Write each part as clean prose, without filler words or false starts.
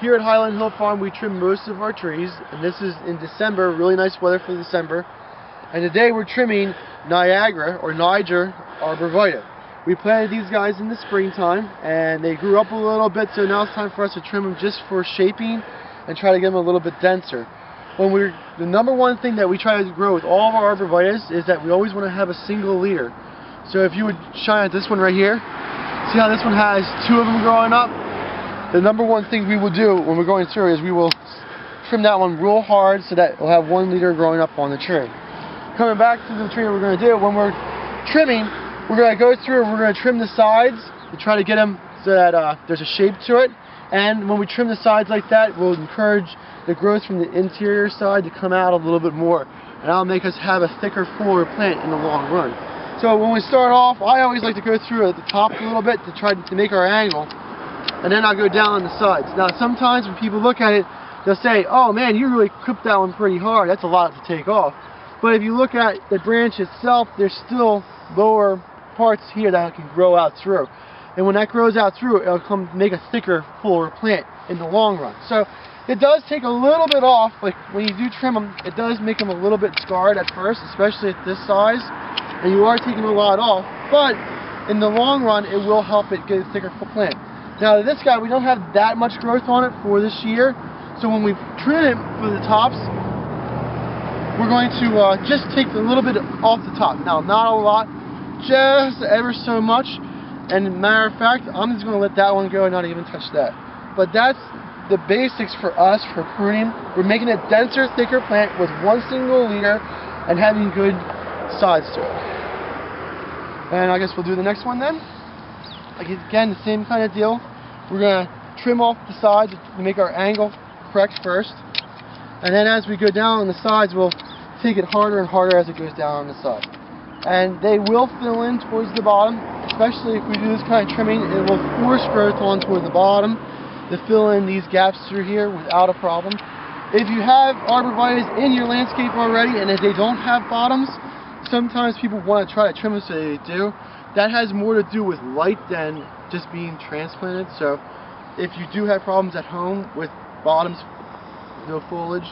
Here at Highland Hill Farm, we trim most of our trees, and this is in December, really nice weather for December. And today we're trimming Nigra, or Niger Arborvitae. We planted these guys in the springtime, and they grew up a little bit, so now it's time for us to trim them just for shaping and try to get them a little bit denser. The number one thing that we try to grow with all of our Arborvitaes is that we always want to have a single leader. So if you would shine at this one right here, see how this one has two of them growing up? The number one thing we will do when we're going through is we will trim that one real hard so that we'll have one leader growing up on the tree. Coming back to the tree, what we're going to do, when we're trimming, we're going to go through and we're going to trim the sides to try to get them so that there's a shape to it. And when we trim the sides like that, we'll encourage the growth from the interior side to come out a little bit more. And that'll make us have a thicker, fuller plant in the long run. So when we start off, I always like to go through at the top a little bit to try to make our angle. And then I'll go down on the sides. Now sometimes when people look at it, they'll say, oh man, you really clipped that one pretty hard. That's a lot to take off. But if you look at the branch itself, there's still lower parts here that can grow out through. And when that grows out through, it'll come make a thicker, fuller plant in the long run. So it does take a little bit off. Like when you do trim them, it does make them a little bit scarred at first, especially at this size. And you are taking a lot off. But in the long run, it will help it get a thicker full plant. Now this guy, we don't have that much growth on it for this year, so when we trim it for the tops, we're going to just take a little bit off the top. Now not a lot, just ever so much, and matter of fact, I'm just going to let that one go and not even touch that. But that's the basics for us for pruning. We're making a denser, thicker plant with one single leader and having good sides to it. And I guess we'll do the next one then. Again, the same kind of deal. We're going to trim off the sides to make our angle correct first. And then as we go down on the sides, we'll take it harder and harder as it goes down on the side. And they will fill in towards the bottom, especially if we do this kind of trimming. It will force growth on toward the bottom to fill in these gaps through here without a problem. If you have arborvitaes in your landscape already and if they don't have bottoms, sometimes people want to try to trim them so they do. That has more to do with light than just being transplanted. So if you do have problems at home with bottoms, no foliage,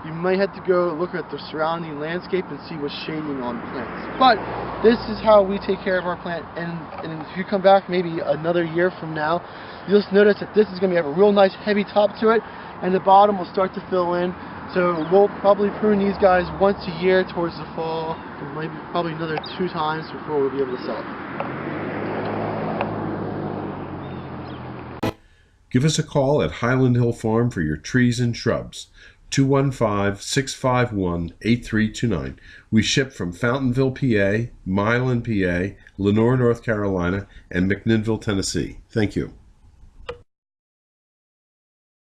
you might have to go look at the surrounding landscape and see what's shading on plants. But this is how we take care of our plant, and if you come back maybe another year from now, you'll just notice that this is going to have a real nice heavy top to it, and the bottom will start to fill in. So we'll probably prune these guys once a year towards the fall, and maybe probably another 2 times before we'll be able to sell it. Give us a call at Highland Hill Farm for your trees and shrubs. 215-651-8329. We ship from Fountainville, PA, Milan, PA, Lenore, North Carolina, and McMinnville, Tennessee. Thank you.